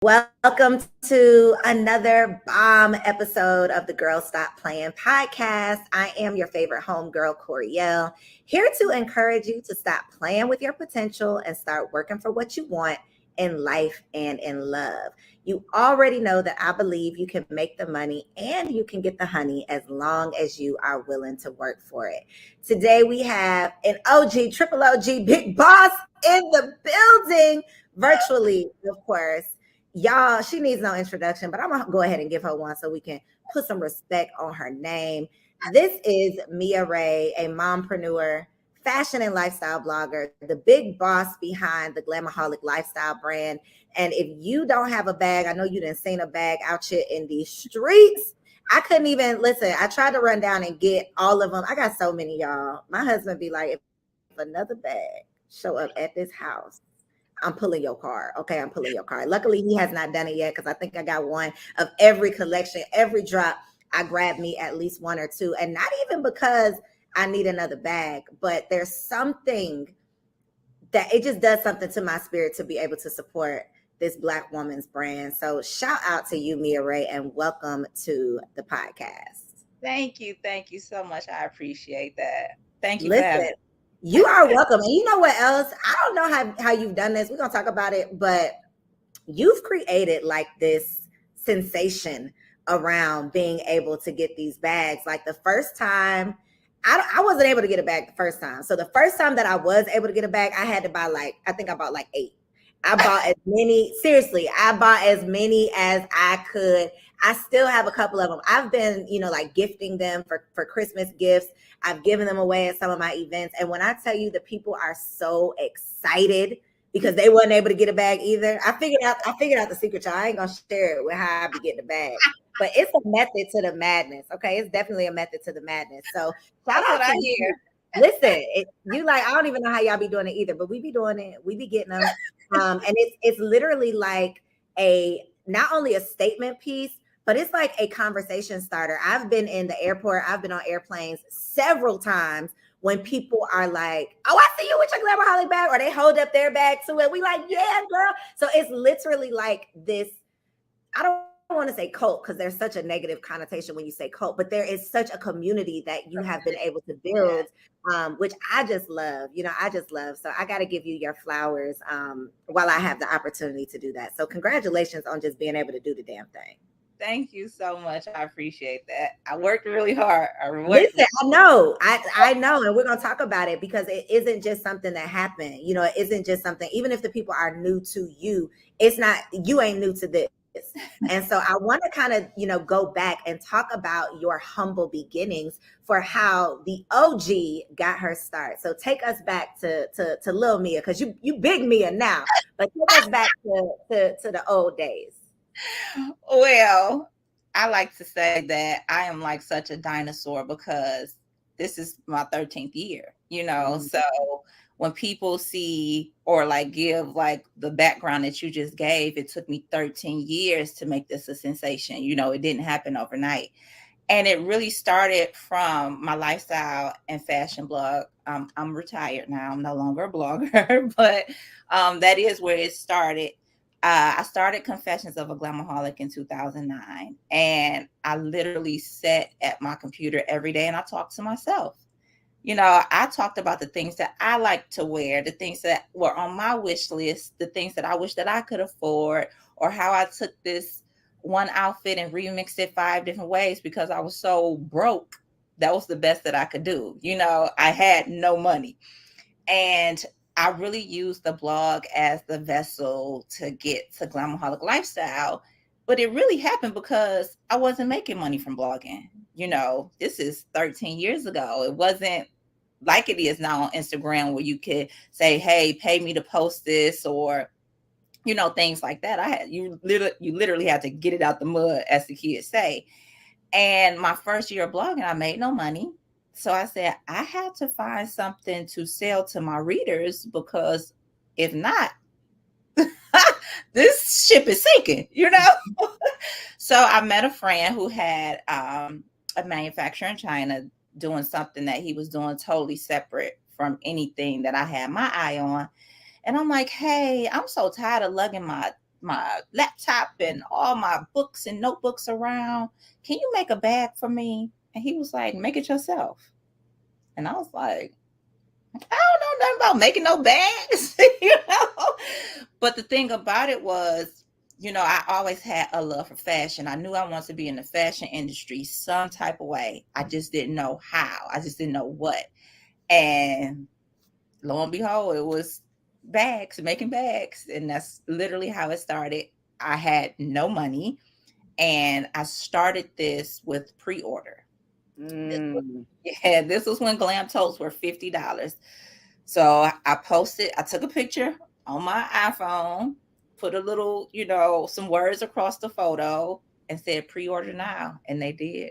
Welcome to another bomb episode of the Girl Stop Playing podcast. I am your favorite homegirl, Coriel, here to encourage you to stop playing with your potential and start working for what you want in life and in love. You already know that I believe you can make the money and you can get the honey as long as you are willing to work for it. Today we have an OG, triple OG, big boss in the building, virtually, of course. Y'all, she needs no introduction, but I'm gonna go ahead and give her one so we can put some respect on her name. This is Mia Ray, a mompreneur, fashion and lifestyle blogger, the big boss behind the Glamaholic lifestyle brand. And if you don't have a bag, I know you didn't seen a bag out here in these streets. I couldn't even listen. I tried to run down and get all of them. I got so many, y'all. My husband be like, if another bag show up at this house, I'm pulling your card. Okay, I'm pulling your card. Luckily, he has not done it yet because I think I got one of every collection, every drop. I grabbed me at least one or two, and not even because I need another bag, but there's something that it just does something to my spirit to be able to support this Black woman's brand. So shout out to you, Mia Ray, and welcome to the podcast. Thank you. Thank you so much. I appreciate that. Thank you for having Listen, me. you are welcome. And you know what else? I don't know how you've done this. We're going to talk about it, but you've created like this sensation around being able to get these bags. Like the first time, I wasn't able to get a bag the first time. So the first time that I was able to get a bag, I had to buy I think I bought like 8. I bought as many, seriously, I bought as many as I could. I still have a couple of them. I've been, like gifting them for Christmas gifts. I've given them away at some of my events. And when I tell you the people are so excited because they wasn't able to get a bag either. I figured out the secret, y'all. I ain't gonna share it with how I be getting the bag. But it's a method to the madness. Okay. It's definitely a method to the madness. So shout That's out what I to you. hear. Listen, you like, I don't even know how y'all be doing it either, but we be doing it. We be getting them. And it's literally like not only a statement piece, but it's like a conversation starter. I've been in the airport, I've been on airplanes several times when people are like, oh, I see you with your Glamaholic bag, or they hold up their bag to it. We like, yeah, girl. So it's literally like this. I don't want to say cult because there's such a negative connotation when you say cult, but there is such a community that you have been able to build, which I just love. I just love. So I got to give you your flowers while I have the opportunity to do that. So congratulations on just being able to do the damn thing. Thank you so much. I appreciate that. I worked really hard. Listen, I know, I know, and we're gonna talk about it because it isn't just something that happened. It isn't just something. Even if the people are new to you, it's not. You ain't new to this. And so I want to kind of, go back and talk about your humble beginnings for how the OG got her start. So take us back to Lil Mia, because you big Mia now, but take us back to the old days. Well, I like to say that I am like such a dinosaur because this is my 13th year, Mhm. So when people see or like give like the background that you just gave, it took me 13 years to make this a sensation. It didn't happen overnight. And it really started from my lifestyle and fashion blog. I'm retired now. I'm no longer a blogger, but that is where it started. I started Confessions of a Glamaholic in 2009, and I literally sat at my computer every day and I talked to myself. I talked about the things that I like to wear, the things that were on my wish list, the things that I wish that I could afford, or how I took this one outfit and remixed it 5 different ways because I was so broke. That was the best that I could do. I had no money. And I really used the blog as the vessel to get to Glamaholic lifestyle. But it really happened because I wasn't making money from blogging. This is 13 years ago. It wasn't like it is now on Instagram where you could say, hey, pay me to post this, or things like that. You literally had to get it out the mud, as the kids say. And my first year of blogging, I made no money. So I said, I had to find something to sell to my readers, because if not, this ship is sinking, So I met a friend who had a manufacturer in China doing something that he was doing totally separate from anything that I had my eye on. And I'm like, hey, I'm so tired of lugging my my laptop and all my books and notebooks around. Can you make a bag for me? And he was like, make it yourself. And I was like, I don't know nothing about making no bags, But the thing about it was, I always had a love for fashion. I knew I wanted to be in the fashion industry some type of way. I just didn't know how. I just didn't know what. And lo and behold, it was bags, making bags. And that's literally how it started. I had no money, and I started this with pre-order. This was when glam totes were $50. So I posted, I took a picture on my iPhone, put a little, some words across the photo and said pre-order now. And they did.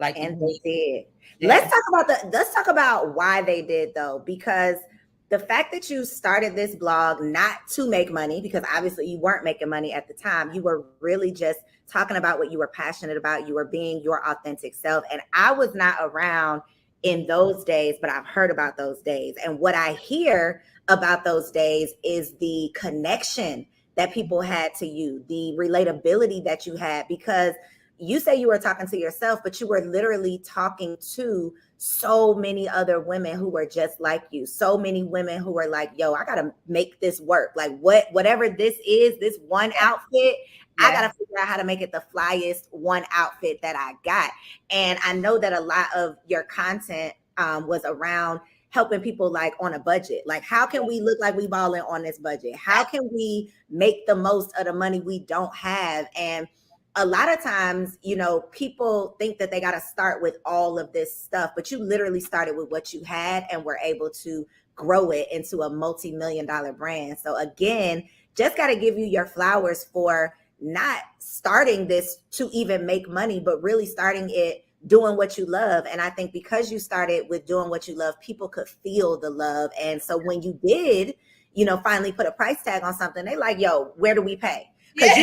And they did. Yeah. Let's talk about why they did though, because the fact that you started this blog not to make money, because obviously you weren't making money at the time, you were really just talking about what you were passionate about. You were being your authentic self. And I was not around in those days, but I've heard about those days. And what I hear about those days is the connection that people had to you, the relatability that you had, because you say you were talking to yourself, but you were literally talking to so many other women who were just like you. So many women who were like, yo, I got to make this work. Like whatever this is, this one outfit, I got to figure out how to make it the flyest one outfit that I got. And I know that a lot of your content was around helping people like on a budget. Like, how can we look like we balling on this budget? How can we make the most of the money we don't have? And a lot of times, people think that they got to start with all of this stuff, but you literally started with what you had and were able to grow it into a multi-million-dollar brand. So again, just got to give you your flowers for not starting this to even make money, but really starting it doing what you love. And I think because you started with doing what you love, people could feel the love. And so when you did, finally put a price tag on something, they like, yo, where do we pay? Because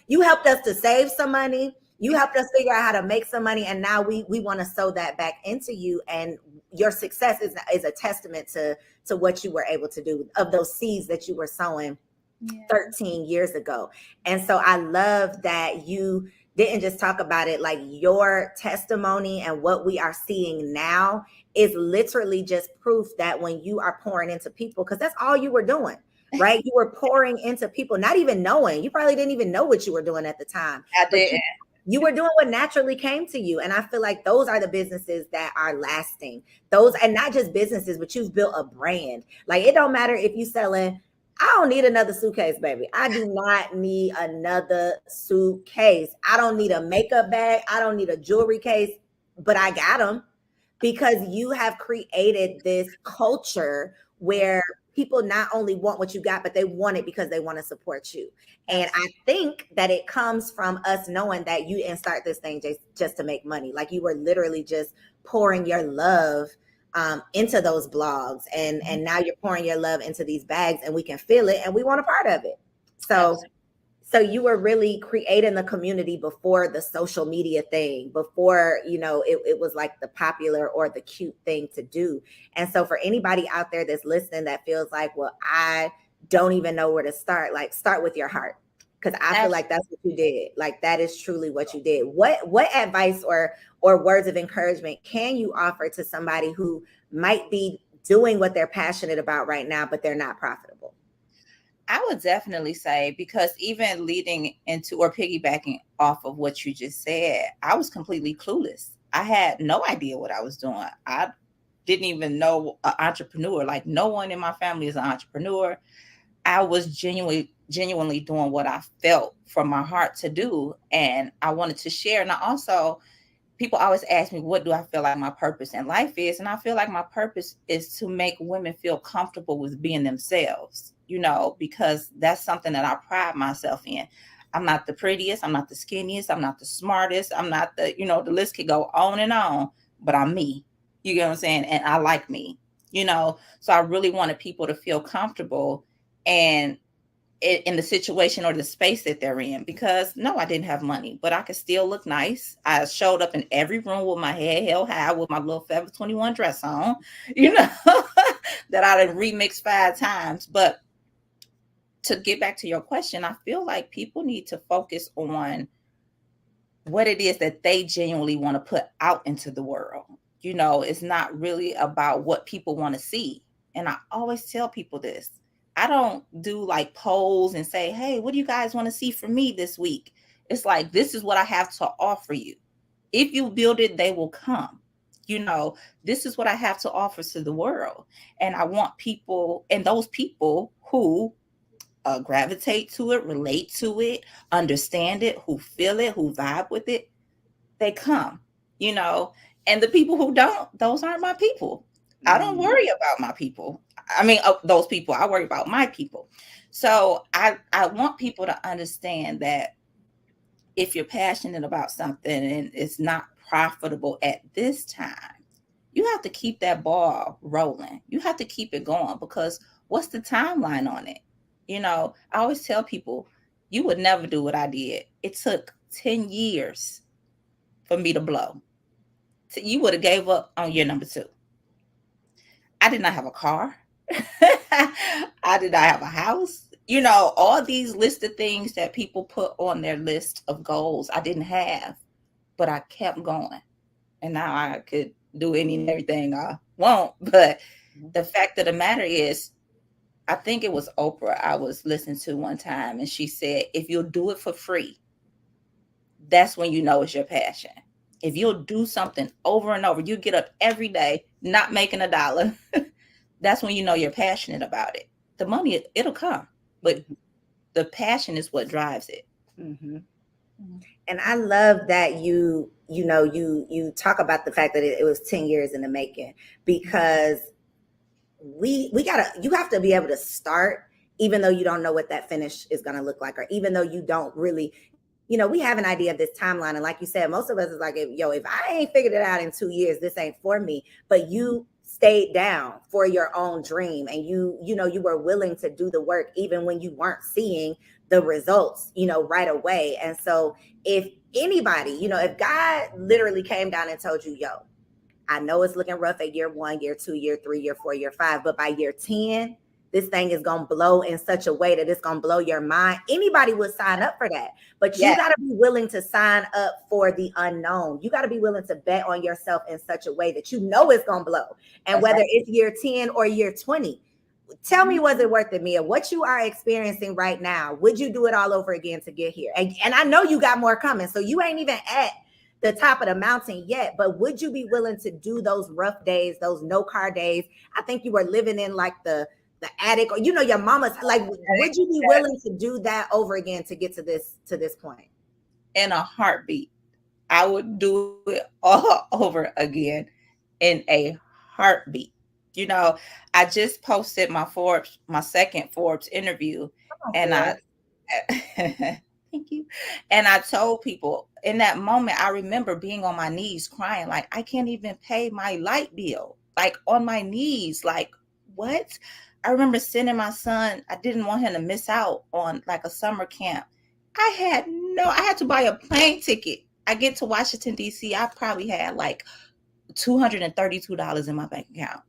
you helped us to save some money. You helped us figure out how to make some money. And now we want to sow that back into you. And your success is a testament to what you were able to do, of those seeds that you were sowing 13 years ago. And so I love that you didn't just talk about it. Like, your testimony and what we are seeing now is literally just proof that when you are pouring into people, because that's all you were doing. Right? You were pouring into people, not even knowing. You probably didn't even know what you were doing at the time. I did. You were doing what naturally came to you. And I feel like those are the businesses that are lasting. Those, and not just businesses, but you've built a brand. Like, it don't matter if you're selling, I don't need another suitcase, baby. I do not need another suitcase. I don't need a makeup bag. I don't need a jewelry case, but I got them because you have created this culture where people not only want what you got, but they want it because they want to support you. And I think that it comes from us knowing that you didn't start this thing just to make money. Like, you were literally just pouring your love into those blogs. And now you're pouring your love into these bags, and we can feel it and we want a part of it. So you were really creating the community before the social media thing, before, it was like the popular or the cute thing to do. And so for anybody out there that's listening that feels like, well, I don't even know where to start, like, start with your heart. Because I feel like that's what you did. Like, that is truly what you did. What advice or words of encouragement can you offer to somebody who might be doing what they're passionate about right now, but they're not profitable? I would definitely say, because even leading into or piggybacking off of what you just said, I was completely clueless. I had no idea what I was doing. I didn't even know an entrepreneur. Like, no one in my family is an entrepreneur. I was genuinely doing what I felt from my heart to do. And I wanted to share. And I also, people always ask me, what do I feel like my purpose in life is? And I feel like my purpose is to make women feel comfortable with being themselves, because that's something that I pride myself in. I'm not the prettiest. I'm not the skinniest. I'm not the smartest. I'm not the, the list could go on, but I'm me. You get what I'm saying? And I like me, So I really wanted people to feel comfortable and in the situation or the space that they're in, because no, I didn't have money, but I could still look nice. I showed up in every room with my head held high with my little Forever 21 dress on, that I done remixed 5 times. But to get back to your question, I feel like people need to focus on what it is that they genuinely want to put out into the world. You know, it's not really about what people want to see. And I always tell people this. I don't do like polls and say, hey, what do you guys want to see from me this week? It's like, this is what I have to offer you. If you build it, they will come. You know, this is what I have to offer to the world. And I want people, and those people who gravitate to it, relate to it, understand it, who feel it, who vibe with it, they come, you know. And the people who don't, those aren't my people. I don't worry about my people. I mean, those people, I worry about my people. So I want people to understand that if you're passionate about something and it's not profitable at this time, you have to keep that ball rolling. You have to keep it going, because what's the timeline on it? You know, I always tell people, you would never do what I did. It took 10 years for me to blow. So you would have gave up on year number 2. I did not have a car. I did not have a house. You know, all these list of things that people put on their list of goals, I didn't have, but I kept going. And now I could do any and everything I want. But the fact of the matter is, I think it was Oprah I was listening to one time, and she said, if you'll do it for free, that's when you know it's your passion. If you'll do something over and over, you get up every day, not making $1, that's when you know you're passionate about it. The money, it'll come, but the passion is what drives it. Mm-hmm. And I love that you talk about the fact that it was 10 years in the making, because you have to be able to start, even though you don't know what that finish is going to look like, or even though you don't really, we have an idea of this timeline. And like you said, most of us is like, if I ain't figured it out in 2 years, this ain't for me. But you stayed down for your own dream, and you were willing to do the work, even when you weren't seeing the results, right away. And so if anybody, if God literally came down and told you, I know it's looking rough at year 1, year 2, year 3, year 4, year 5, but by year 10, this thing is going to blow in such a way that it's going to blow your mind. Anybody would sign up for that. But you got to be willing to sign up for the unknown. You got to be willing to bet on yourself in such a way that you know it's going to blow. And that's whether it's year 10 or year 20, tell me, was it worth it, Mia? What you are experiencing right now, would you do it all over again to get here? And I know you got more coming, so you ain't even at the top of the mountain yet, but would you be willing to do those rough days, those no car days? I think you were living in like the attic, or your mama's, like, would you be willing to do that over again to get to this point? In a heartbeat. I would do it all over again in a heartbeat. I just posted my second Forbes interview, and I thank you. And I told people in that moment, I remember being on my knees crying, like, I can't even pay my light bill, like on my knees, like, what? I remember sending my son, I didn't want him to miss out on like a summer camp. I had to buy a plane ticket. I get to Washington, D.C. I probably had like $232 in my bank account.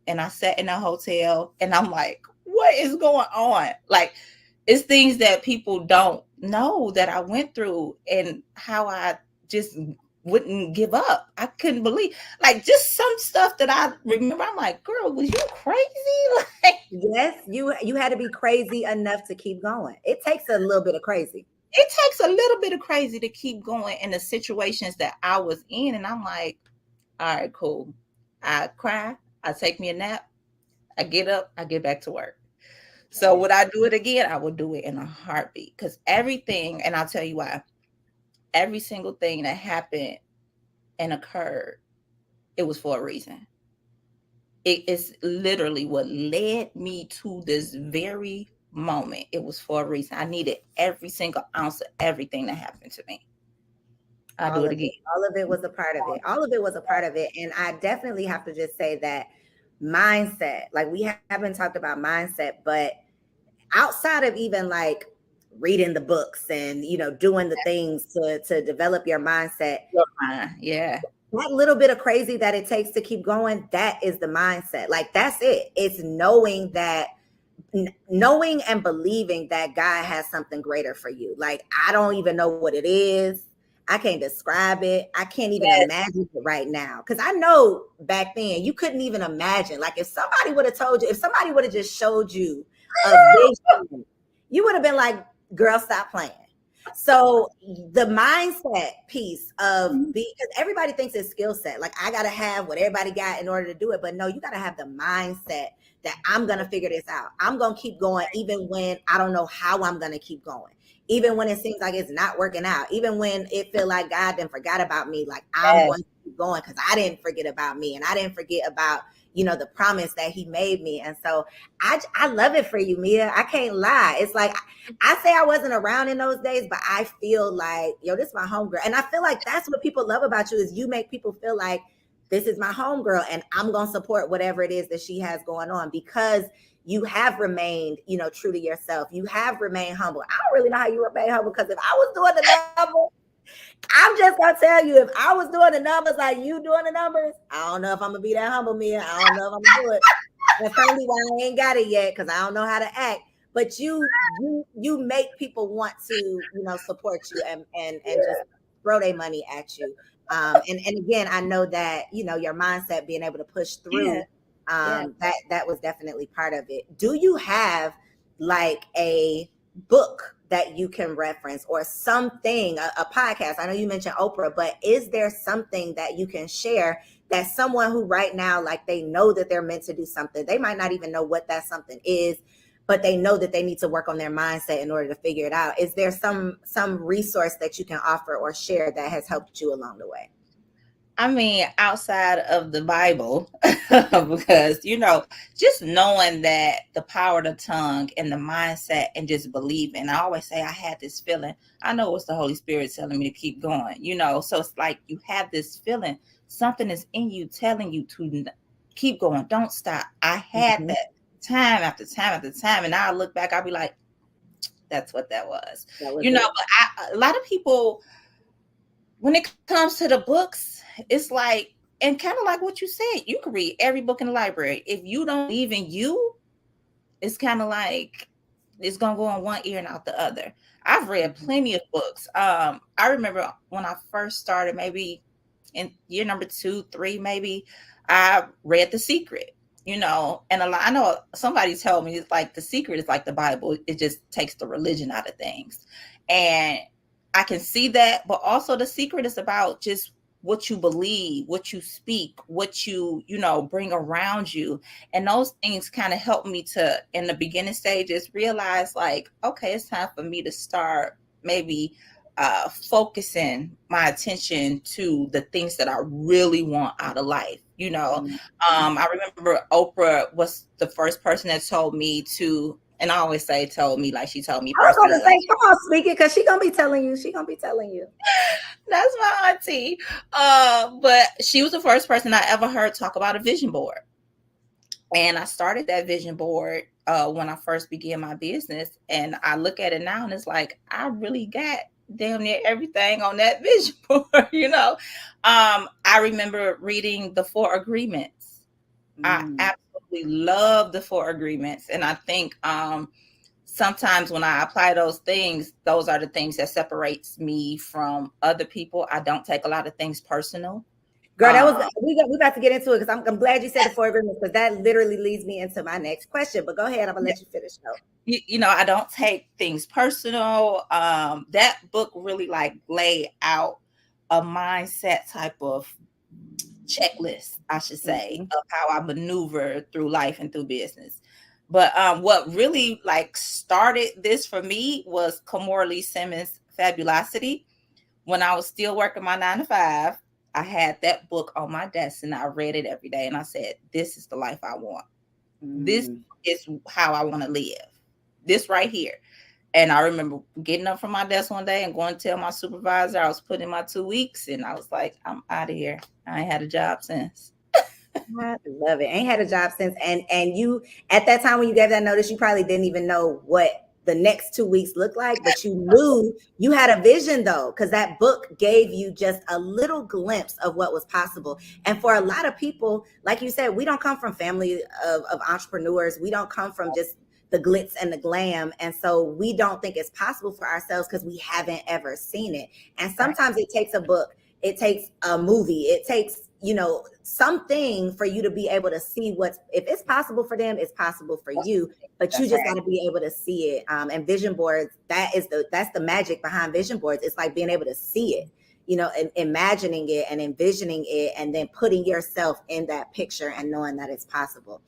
And I sat in a hotel and I'm like, what is going on? Like, it's things that people don't know that I went through, and how I just wouldn't give up. I couldn't believe, like, just some stuff that I remember. I'm like, girl, was you crazy? Like, yes, you had to be crazy enough to keep going. It takes a little bit of crazy. It takes a little bit of crazy to keep going in the situations that I was in. And I'm like, all right, cool. I cry. I take me a nap. I get up. I get back to work. So would I do it again? I would do it in a heartbeat, because everything, and I'll tell you why, every single thing that happened and occurred, it was for a reason. It is literally what led me to this very moment. It was for a reason. I needed every single ounce of everything that happened to me. I'll do it again. All of it was a part of it. All of it was a part of it. And I definitely have to just say that mindset, like, we haven't talked about mindset, but outside of even like reading the books and, doing the things to develop your mindset. Yeah. That little bit of crazy that it takes to keep going, that is the mindset. Like, that's it. It's knowing knowing and believing that God has something greater for you. Like, I don't even know what it is. I can't describe it. I can't even imagine it right now. Because I know back then you couldn't even imagine. Like, if somebody would have told you, if somebody would have just showed you a vision, you would have been like, girl, stop playing. So the mindset piece of because everybody thinks it's skill set. Like, I gotta have what everybody got in order to do it. But no, you gotta have the mindset that I'm gonna figure this out. I'm gonna keep going even when I don't know how I'm gonna keep going. Even when it seems like it's not working out, even when it feel like God then forgot about me, like I'm going to keep going because I didn't forget about me and I didn't forget about, you know, the promise that he made me. And so I love it for you, Mia. I can't lie. It's like, I say I wasn't around in those days, but I feel like, yo, this is my homegirl. And I feel like that's what people love about you is you make people feel like this is my homegirl and I'm going to support whatever it is that she has going on because you have remained, you know, true to yourself. You have remained humble. I don't really know how you remain humble because if I was doing the numbers, I'm just gonna tell you, if I was doing the numbers like you doing the numbers, I don't know if I'm gonna be that humble, Mia. I don't know if I'm gonna do it. That's probably why I ain't got it yet because I don't know how to act. But you make people want to, you know, support you and just throw their money at you. And again, I know that, you know, your mindset being able to push through. That was definitely part of it. Do you have like a book that you can reference or something, a podcast? I know you mentioned Oprah, but is there something that you can share that someone who right now, like they know that they're meant to do something, they might not even know what that something is, but they know that they need to work on their mindset in order to figure it out. Is there some resource that you can offer or share that has helped you along the way? I mean, outside of the Bible, because, you know, just knowing that the power of the tongue and the mindset and just believing. I always say I had this feeling. I know it's the Holy Spirit telling me to keep going, you know. So it's like you have this feeling. Something is in you telling you to keep going. Don't stop. I had that time after time after time. And now I look back, I'll be like, that's what that was. You know, but a lot of people, when it comes to the books, it's like, and kind of like what you said, you can read every book in the library. If you don't believe in you, it's kind of like it's gonna go in one ear and out the other. I've read plenty of books. I remember when I first started, maybe in year number 2, 3, maybe, I read The Secret, you know, and I know somebody told me it's like The Secret is like the Bible. It just takes the religion out of things. And I can see that, but also The Secret is about just what you believe, what you speak, what you know, bring around you. And those things kind of help me to, in the beginning stages, realize like, okay, it's time for me to start maybe focusing my attention to the things that I really want out of life. You know, I remember Oprah was the first person that told me to, and I always say told me, like she told me personally. I was going to say, come on, speak it, because she gonna be telling you. She gonna be telling you. That's my auntie. But she was the first person I ever heard talk about a vision board. And I started that vision board when I first began my business. And I look at it now and it's like, I really got damn near everything on that vision board, you know. I remember reading the 4 Agreements. I absolutely love the 4 Agreements. And I think sometimes when I apply those things, those are the things that separates me from other people. I don't take a lot of things personal. Girl, that was we about to get into it because I'm glad you said the 4 Agreements because that literally leads me into my next question. But go ahead, I'm gonna let you finish though. You know, I don't take things personal. That book really like lay out a mindset type of checklist, I should say, of how I maneuver through life and through business. But what really like started this for me was Kamora Lee Simmons' Fabulosity. When I was still working my 9 to 5, I had that book on my desk and I read it every day. And I said, this is the life I want. This is how I want to live. This right here. And I remember getting up from my desk one day and going to tell my supervisor I was putting in my 2 weeks. And I was like, I'm out of here. I ain't had a job since. I love it. Ain't had a job since. And you, at that time when you gave that notice, you probably didn't even know what the next 2 weeks looked like, but you knew you had a vision though, because that book gave you just a little glimpse of what was possible. And for a lot of people, like you said, we don't come from family of entrepreneurs. We don't come from just the glitz and the glam. And so we don't think it's possible for ourselves because we haven't ever seen it. And sometimes it takes a book, it takes a movie, it takes, something for you to be able to see if it's possible for them, it's possible for you, but you just got to be able to see it. And vision boards, that's the magic behind vision boards. It's like being able to see it, and imagining it and envisioning it, and then putting yourself in that picture and knowing that it's possible.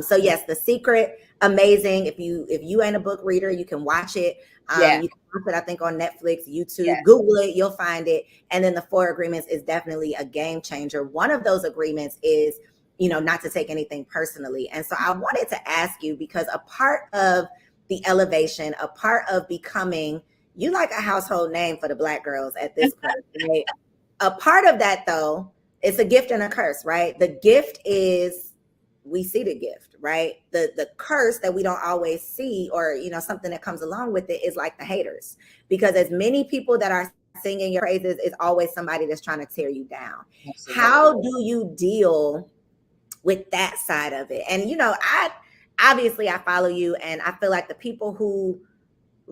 So yes, The Secret, amazing. If you ain't a book reader, you can watch it. You can watch it, I think, on Netflix, YouTube, Google it, you'll find it. And then the 4 agreements is definitely a game changer. One of those agreements is, not to take anything personally. And so I wanted to ask you, because a part of the elevation, a part of becoming, you like a household name for the Black girls at this point, right? A part of that, though, it's a gift and a curse, right? The gift is, we see the gift, right? The curse that we don't always see, or something that comes along with it, is like the haters, because as many people that are singing your praises, is always somebody that's trying to tear you down. Absolutely. How do you deal with that side of it? And I follow you, and I feel like the people who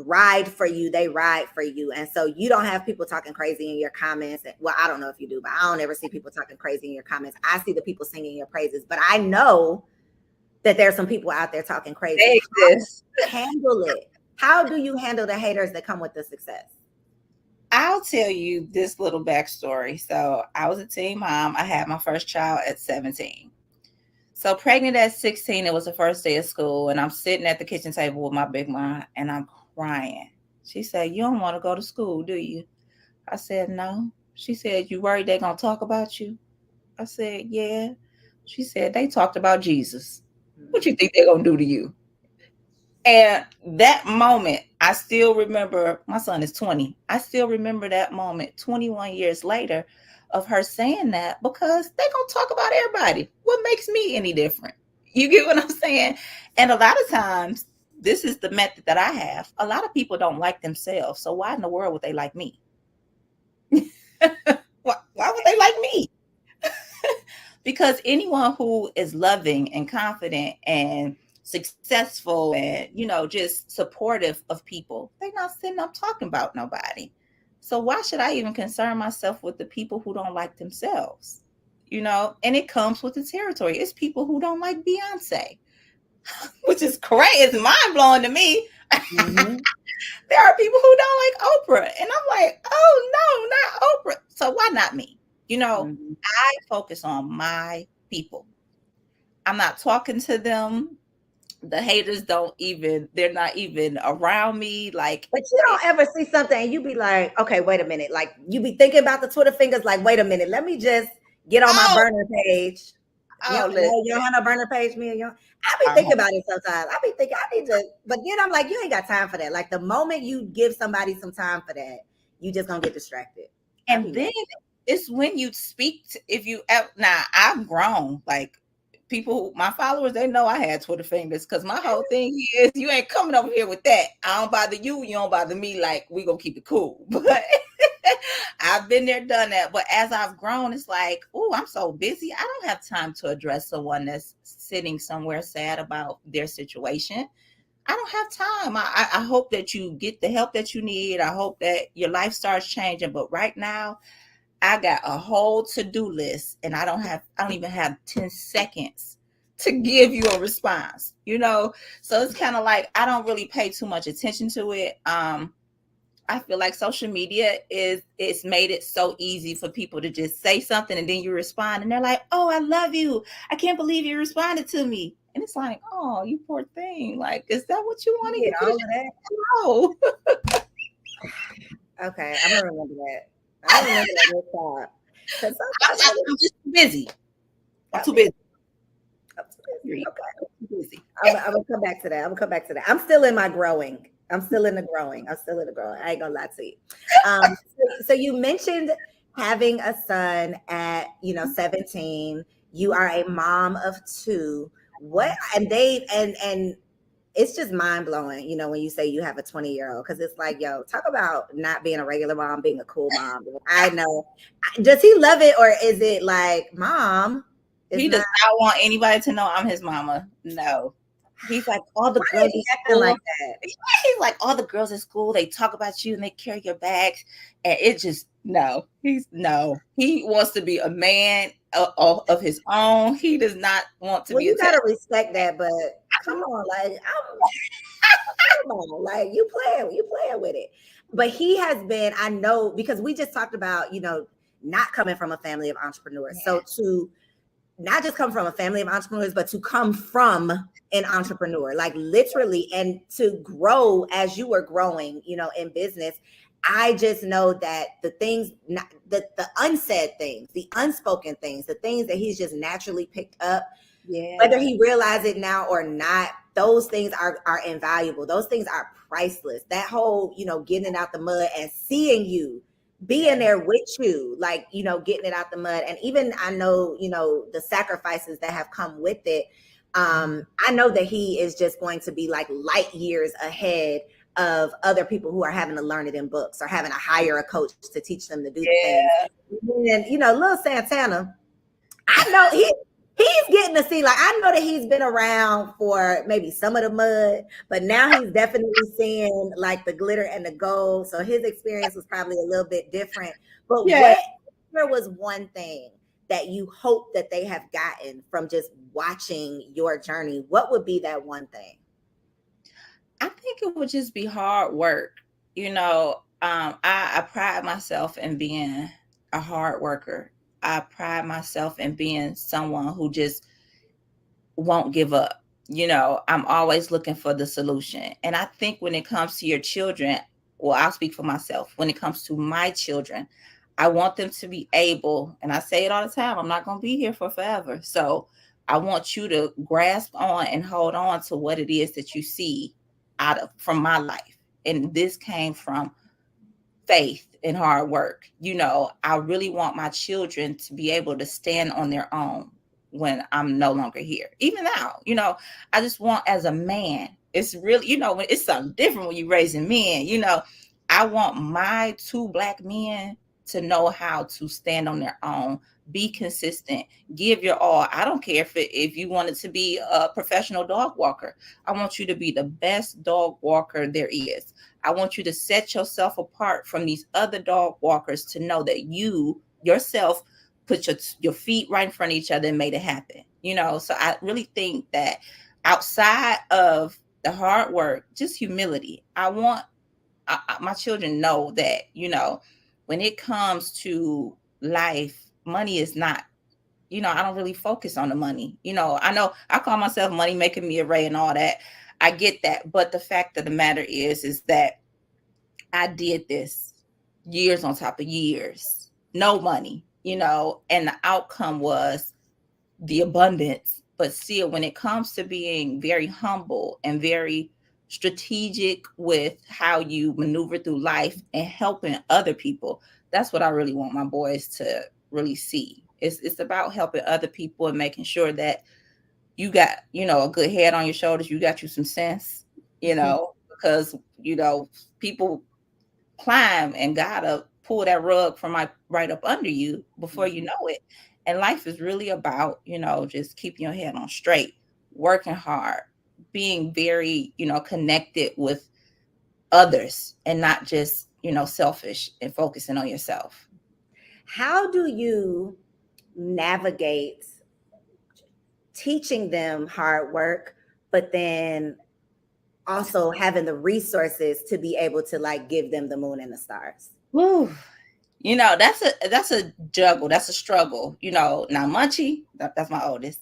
ride for you, they ride for you. And so you don't have people talking crazy in your comments. Well, I don't know if you do, but I don't ever see people talking crazy in your comments. I see the people singing your praises, but I know that there's some people out there talking crazy. They exist. Handle it. How do you handle the haters that come with the success? I'll tell you this little backstory. So I was a teen mom. I had my first child at 17. So pregnant at 16, it was the first day of school, and I'm sitting at the kitchen table with my big mom, and I'm crying. She said, "You don't want to go to school, do you?" I said, "No." She said, "You worried they're going to talk about you?" I said, "Yeah." She said, "They talked about Jesus. What you think they're going to do to you?" And that moment, I still remember, my son is 20. I still remember that moment 21 years later of her saying that, because they're going to talk about everybody. What makes me any different? You get what I'm saying? And a lot of times, this is the method that I have. A lot of people don't like themselves. So why in the world would they like me? Why would they like me? Because anyone who is loving and confident and successful and, just supportive of people, they're not sitting up talking about nobody. So why should I even concern myself with the people who don't like themselves? And it comes with the territory. It's people who don't like Beyonce, which is crazy. It's mind blowing to me. Mm-hmm. There are people who don't like Oprah, and I'm like, oh no, not Oprah. So why not me? Mm-hmm. I focus on my people. I'm not talking to them. The haters they're not even around me. But you don't ever see something and you be like, okay, wait a minute. Like, you be thinking about the Twitter fingers, like, wait a minute, let me just get on my burner page. You don't have no burner page, me and you. I be thinking about it sometimes. I be thinking I need to, but then I'm like, you ain't got time for that. Like, the moment you give somebody some time for that, you just gonna get distracted. And then it's when you speak now I've grown. Like, people, my followers, they know I had Twitter fingers, because my whole thing is, you ain't coming over here with that. I don't bother you, you don't bother me. Like, we gonna keep it cool. But I've been there, done that. But as I've grown, it's like, oh, I'm so busy. I don't have time to address someone that's sitting somewhere sad about their situation. I don't have time. I hope that you get the help that you need. I hope that your life starts changing. But right now, I got a whole to-do list, and I don't even have 10 seconds to give you a response, So it's kind of like, I don't really pay too much attention to it. I feel like social media it's made it so easy for people to just say something and then you respond and they're like, "Oh, I love you. I can't believe you responded to me." And it's like, "Oh, you poor thing. Like, is that what you want to get all of that? No. Okay, I'm gonna remember that. I remember that next time. I'm just too busy. I'm too busy. Okay. I'm too busy. I'm gonna come back to that. I'm still in my growing. I'm still in the growing. I ain't gonna lie to you. So you mentioned having a son at 17. You are a mom of 2. And it's just mind blowing, when you say you have a 20-year-old, because it's like, yo, talk about not being a regular mom, being a cool mom. I know. Does he love it, or is it like, Mom? He does not want anybody to know I'm his mama. No. He's like, all the Why girls is he at acting like school. that? He's like, all the girls at school, they talk about you and they carry your bags. And it just, no. He wants to be a man of his own. He does not want to Well, be you attached. gotta respect that, but come on, like come on, like you playing with it. But he has been, I know, because we just talked about, not coming from a family of entrepreneurs. So to not just come from a family of entrepreneurs, but to come from an entrepreneur, like literally, and to grow as you were growing, in business. I just know that the things, the unsaid things, the unspoken things, the things that he's just naturally picked up, whether he realized it now or not, those things are invaluable. Those things are priceless. That whole, getting it out the mud and seeing you, being there with you, like, getting it out the mud. And even I know, the sacrifices that have come with it. I know that he is just going to be like light years ahead of other people who are having to learn it in books or having to hire a coach to teach them to do things. And, little Santana, I know he's getting to see, like, I know that he's been around for maybe some of the mud, but now he's definitely seeing like the glitter and the gold. So his experience was probably a little bit different. But what there was one thing that you hope that they have gotten from just watching your journey, what would be that one thing? I think it would just be hard work. I pride myself in being a hard worker. I pride myself in being someone who just won't give up. I'm always looking for the solution. And I think when it comes to your children, well, I'll speak for myself. When it comes to my children, I want them to be able, and I say it all the time, I'm not going to be here for forever. So I want you to grasp on and hold on to what it is that you see from my life. And this came from faith and hard work. I really want my children to be able to stand on their own when I'm no longer here. Even now, I just want, as a man, it's really, when it's something different when you're raising men, I want my two Black men to know how to stand on their own, be consistent, give your all. I don't care if you wanted to be a professional dog walker. I want you to be the best dog walker there is. I want you to set yourself apart from these other dog walkers to know that you yourself put your feet right in front of each other and made it happen. So I really think that outside of the hard work, just humility. I want my children know that, when it comes to life, money is not, I don't really focus on the money. I know I call myself money making me a Ray and all that. I get that. But the fact of the matter is that I did this years on top of years, no money, and the outcome was the abundance. But still, when it comes to being very humble and very strategic with how you maneuver through life and helping other people, that's what I really want my boys to really see. It's about helping other people and making sure that you got, a good head on your shoulders. You got you some sense, because, people climb and gotta pull that rug from right up under you before you know it. And life is really about, just keeping your head on straight, working hard, being very, connected with others and not just, selfish and focusing on yourself. How do you navigate teaching them hard work, but then also having the resources to be able to like give them the moon and the stars? Woo. That's a juggle. That's a struggle. Now Munchie, that's my oldest.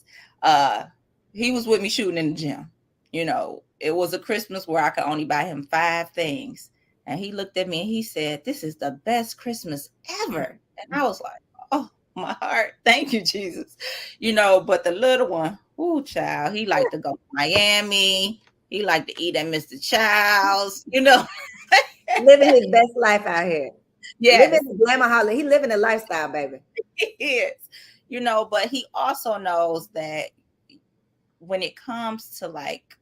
He was with me shooting in the gym. It was a Christmas where I could only buy him 5 things. And he looked at me and he said, "This is the best Christmas ever." And I was like, "Oh, my heart. Thank you, Jesus." But the little one, ooh, child, he liked to go to Miami. He liked to eat at Mr. Child's, Living his best life out here. Yes. Living the Glamaholic. He living a lifestyle, baby. He is. But he also knows that when it comes to like,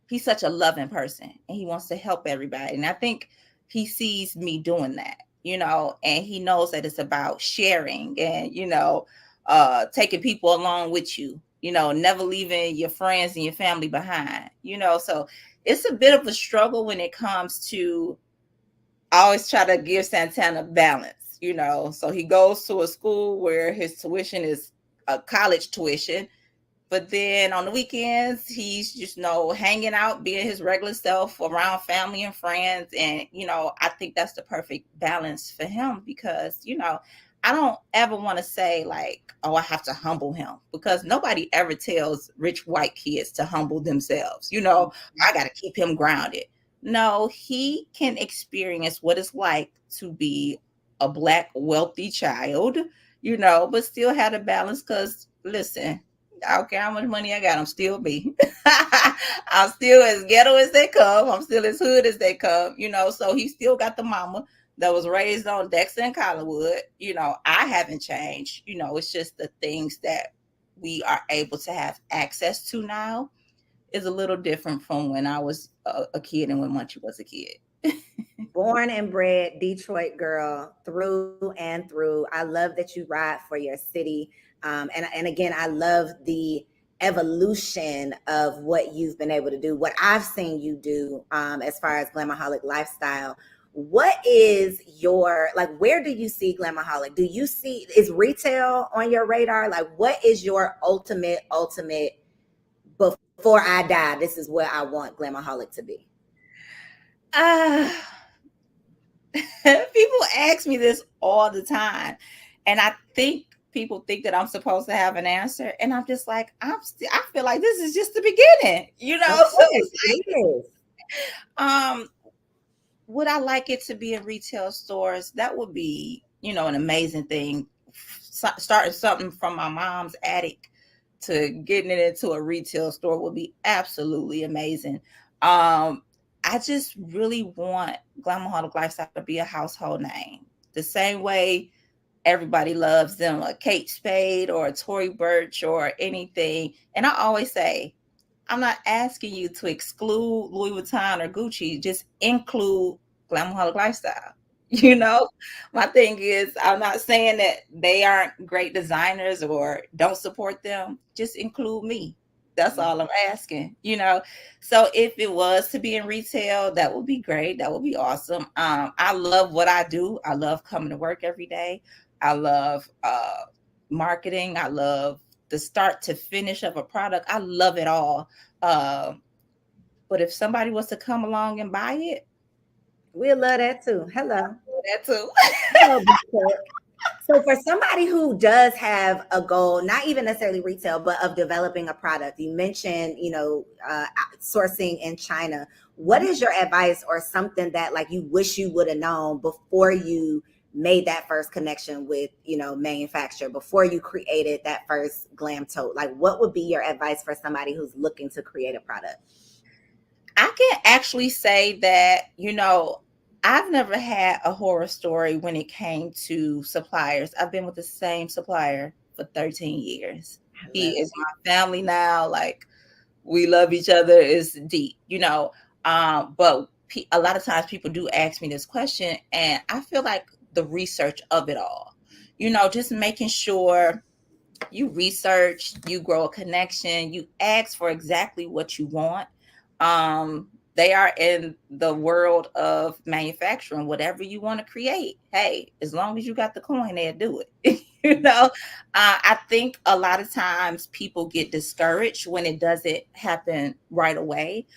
he's such a loving person and he wants to help everybody. And I think he sees me doing that, and he knows that it's about sharing and, taking people along with you, never leaving your friends and your family behind, so it's a bit of a struggle when it comes to, I always try to give Santana balance, so he goes to a school where his tuition is a college tuition. But then on the weekends, he's just, hanging out, being his regular self around family and friends. And, I think that's the perfect balance for him because, I don't ever want to say like, oh, I have to humble him, because nobody ever tells rich white kids to humble themselves. I got to keep him grounded. No, he can experience what it's like to be a Black wealthy child, but still have a balance. Because listen, I don't care how much money I got, I'm still me. I'm still as ghetto as they come. I'm still as hood as they come, so he still got the mama that was raised on Dexter and Collinwood. I haven't changed. It's just the things that we are able to have access to now is a little different from when I was a kid and when Munchie was a kid. Born and bred Detroit girl through and through. I love that you ride for your city. And again, I love the evolution of what you've been able to do, what I've seen you do as far as Glamaholic lifestyle. What is your, like, where do you see Glamaholic? Do you see, is retail on your radar? Like, what is your ultimate, before I die, this is where I want Glamaholic to be? People ask me this all the time, and I think people think that I'm supposed to have an answer, and I'm just like, I feel like this is just the beginning, So it's like, would I like it to be in retail stores? That would be, an amazing thing. Starting something from my mom's attic to getting it into a retail store would be absolutely amazing. I just really want Glamaholic Lifestyle to be a household name. The same way everybody loves them, a Kate Spade or a Tory Burch or anything. And I always say, I'm not asking you to exclude Louis Vuitton or Gucci, just include Glamaholic Lifestyle. My thing is, I'm not saying that they aren't great designers or don't support them. Just include me. That's all I'm asking, So if it was to be in retail, that would be great. That would be awesome. I love what I do. I love coming to work every day. I love marketing. I love the start to finish of a product. I love it all. But if somebody was to come along and buy it, we'll love that too. Hello. That too. So for somebody who does have a goal, not even necessarily retail, but of developing a product, you mentioned, sourcing in China. What is your advice or something that like you wish you would have known before you made that first connection with, manufacturer, before you created that first glam tote? Like, what would be your advice for somebody who's looking to create a product? I can actually say that, I've never had a horror story when it came to suppliers. I've been with the same supplier for 13 years. He is my family now. Like, we love each other. It's deep, but a lot of times people do ask me this question, and I feel like the research of it all, just making sure you research, you grow a connection, you ask for exactly what you want. They are in the world of manufacturing. Whatever you want to create, hey, as long as you got the coin, they'll do it. I think a lot of times people get discouraged when it doesn't happen right away.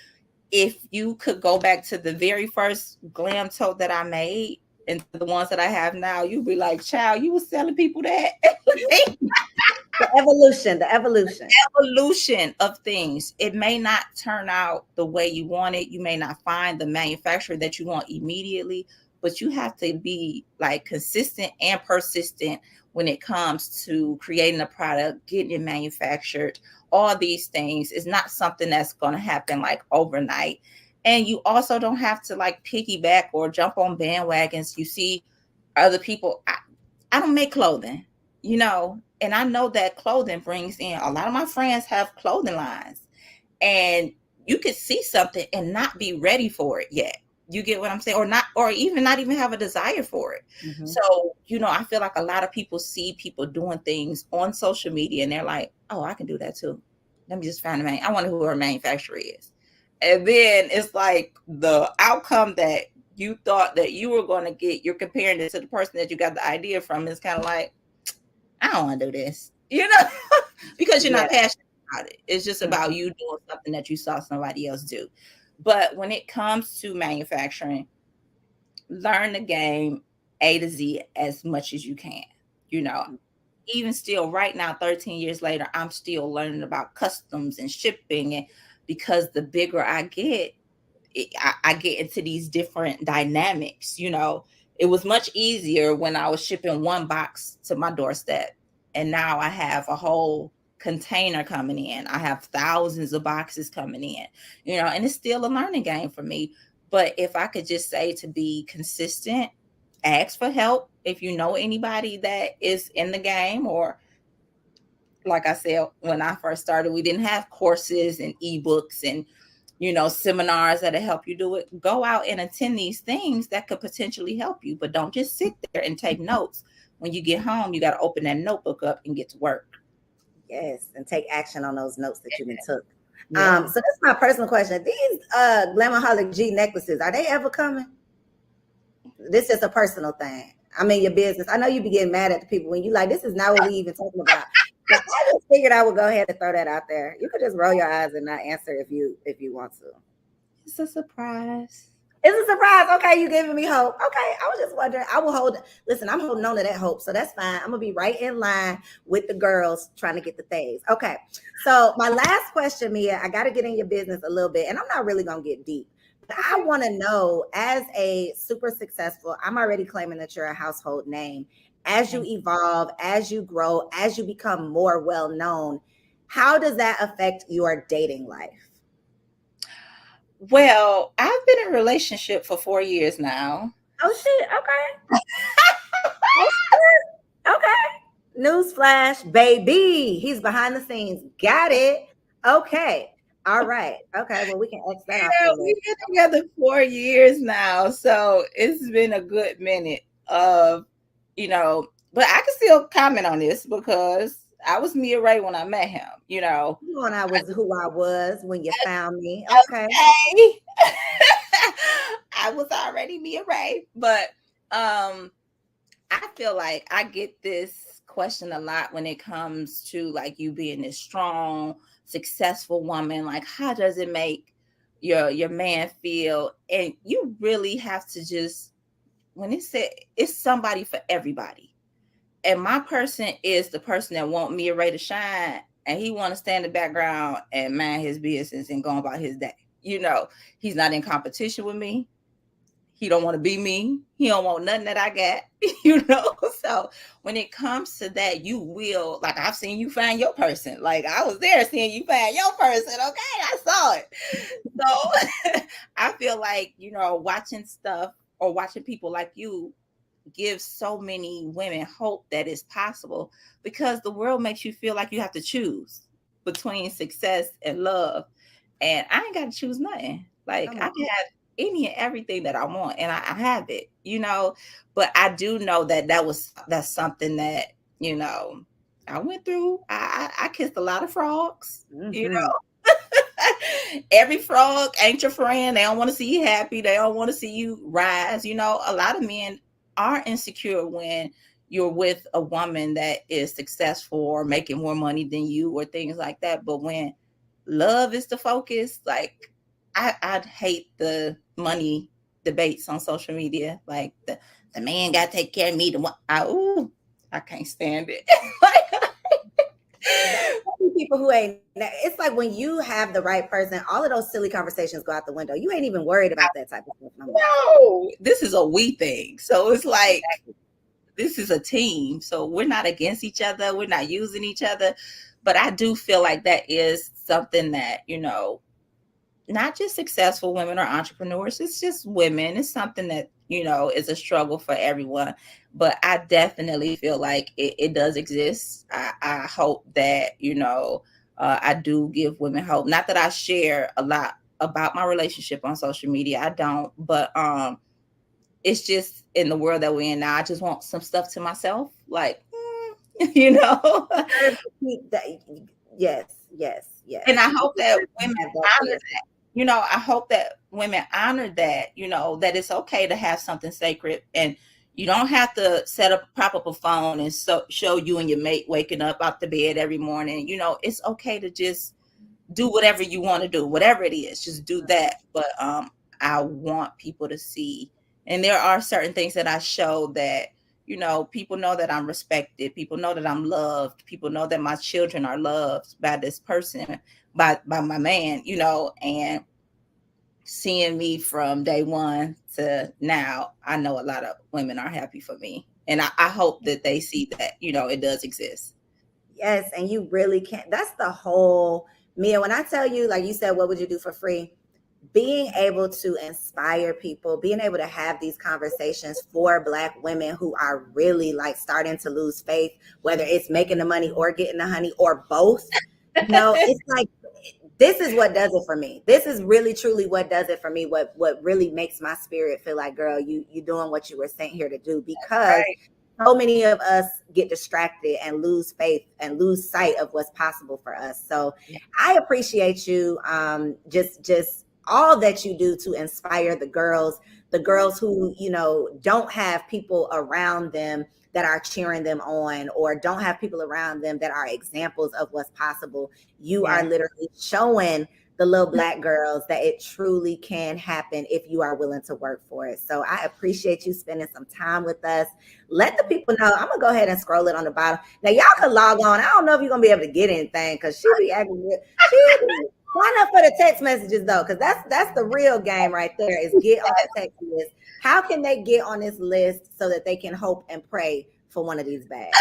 If you could go back to the very first glam tote that I made and the ones that I have now, you'd be like, child, you were selling people that. The evolution of things. It may not turn out the way you want it. You may not find the manufacturer that you want immediately, but you have to be like consistent and persistent when it comes to creating a product, getting it manufactured. All these things is not something that's going to happen like overnight. And you also don't have to like piggyback or jump on bandwagons. You see other people. I don't make clothing, and I know that clothing brings in, a lot of my friends have clothing lines, and you could see something and not be ready for it yet. You get what I'm saying? Or not, or even not even have a desire for it. Mm-hmm. So, I feel like a lot of people see people doing things on social media and they're like, oh, I can do that too. Let me just find a man. I wonder who her manufacturer is. And then it's like the outcome that you thought that you were going to get, you're comparing it to the person that you got the idea from. It's kind of like, I don't want to do this, because you're not passionate about it. It's just about you doing something that you saw somebody else do. But when it comes to manufacturing, learn the game A to Z as much as you can. Even still right now, 13 years later, I'm still learning about customs and shipping. And because the bigger I get, I get into these different dynamics. It was much easier when I was shipping one box to my doorstep. And now I have a whole container coming in. I have thousands of boxes coming in, and it's still a learning game for me. But if I could just say to be consistent, ask for help if you know anybody that is in the game, or like I said, when I first started, we didn't have courses and ebooks and seminars that'll help you do it. Go out and attend these things that could potentially help you, but don't just sit there and take notes. When you get home, you got to open that notebook up and get to work. Yes, and take action on those notes that you took. Yeah. So that's my personal question. These Glamaholic G necklaces, are they ever coming? This is a personal thing. I mean, your business. I know you be getting mad at the people when you like, this is not what we even talking about. But I just figured I would go ahead and throw that out there. You could just roll your eyes and not answer if you want to. It's a surprise. It's a surprise. Okay, you giving me hope. Okay, I was just wondering. I'm holding on to that hope. So that's fine. I'm going to be right in line with the girls trying to get the things. Okay, so my last question, Mia, I got to get in your business a little bit, and I'm not really going to get deep. But I want to know, as a super successful, I'm already claiming that you're a household name. As you evolve, as you grow, as you become more well-known, how does that affect your dating life? Well, I've been in a relationship for 4 years now. Oh, shit. Okay. Okay. Newsflash, baby. He's behind the scenes. Got it. Okay. All right. Okay. Well, we can X that off. We've been together 4 years now. So it's been a good minute of, but I can still comment on this because I was Mia Ray when I met him, When I was who I was when you found me. Okay. I was already Mia Ray, but I feel like I get this question a lot when it comes to like you being this strong, successful woman. Like, how does it make your man feel? And you really have to just, when it said it's somebody for everybody. And my person is the person that want Mia Ray to shine, and he want to stand in the background and mind his business and go about his day. He's not in competition with me. He don't want to be me. He don't want nothing that I got, So when it comes to that, you will, like, I've seen you find your person. Like, I was there seeing you find your person. Okay, I saw it. So I feel like, watching stuff or watching people like you gives so many women hope that it's possible, because the world makes you feel like you have to choose between success and love. And I ain't got to choose nothing. Like, I can have any and everything that I want, and I have it, but I do know that's something that, I went through. I kissed a lot of frogs, Every frog ain't your friend. They don't want to see you happy. They don't want to see you rise. A lot of men are insecure when you're with a woman that is successful or making more money than you or things like that. But when love is the focus, like, I'd hate the money debates on social media. Like, the man got to take care of me. I can't stand it. People who ain't, it's like when you have the right person, all of those silly conversations go out the window. You ain't even worried about that type of stuff. No, this is a we thing. So it's like, this is a team. So we're not against each other. We're not using each other. But I do feel like that is something that, not just successful women or entrepreneurs, it's just women. It's something that, is a struggle for everyone. But I definitely feel like it does exist. I hope that, I do give women hope. Not that I share a lot about my relationship on social media. I don't, but it's just in the world that we're in now. I just want some stuff to myself, like you know. Yes, yes, yes. And I hope that women Have that for honor yourself. that. You know, I hope that women honor that, you know, that it's okay to have something sacred, and you don't have to prop up a phone and show you and your mate waking up out the bed every morning. You know, it's okay to just do whatever you want to do, whatever it is, just do that. But I want people to see, and there are certain things that I show that, you know, people know that I'm respected, people know that I'm loved, people know that my children are loved by this person, by my man, you know. And seeing me from day one to now, I know a lot of women are happy for me, and I hope that they see that, you know, it does exist. Yes, and you really can't. That's the whole, Mia. When I tell you, like you said, what would you do for free? Being able to inspire people, being able to have these conversations for Black women who are really like starting to lose faith, whether it's making the money or getting the honey or both. You know, it's like, this is what does it for me. This is really truly what does it for me. What really makes my spirit feel like, girl, you doing what you were sent here to do, because Right. so many of us get distracted and lose faith and lose sight of what's possible for us. So Yeah. I appreciate you, just all that you do to inspire the girls who, you know, don't have people around them that are cheering them on, or don't have people around them that are examples of what's possible. You are literally showing the little Black girls that it truly can happen if you are willing to work for it. So I appreciate you spending some time with us. Let the people know. I'm gonna go ahead and scroll it on the bottom. Now y'all can log on. I don't know if you're gonna be able to get anything, because she be acting. Sign up for the text messages though, because that's the real game right there. Is get on the text list. How can they get on this list so that they can hope and pray for one of these bags?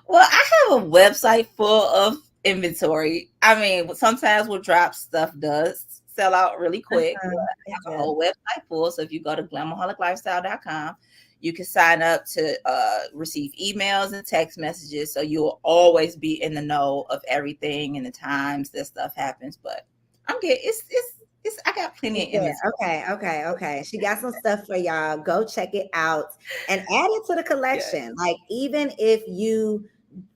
Well, I have a website full of inventory. I mean, sometimes with drop stuff does sell out really quick. But I have a whole website full. So if you go to glamaholiclifestyle.com, you can sign up to receive emails and text messages, so you'll always be in the know of everything and the times that stuff happens. But I'm good. It's I got plenty of inventory. Okay. She got some stuff for y'all. Go check it out and add it to the collection. Like, even if you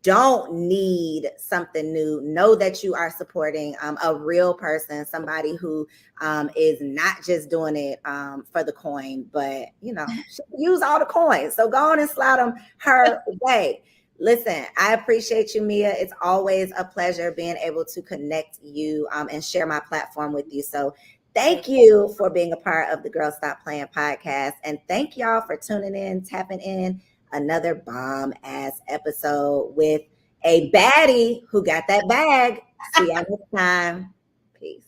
don't need something new, know that you are supporting a real person, somebody who is not just doing it for the coin, but, you know, use all the coins. So go on and slide them her way. Listen, I appreciate you, Mia. It's always a pleasure being able to connect you and share my platform with you. So thank you for being a part of the Girl Stop Playing podcast. And thank y'all for tuning in, tapping in. Another bomb ass episode with a baddie who got that bag. See y'all next time. Peace.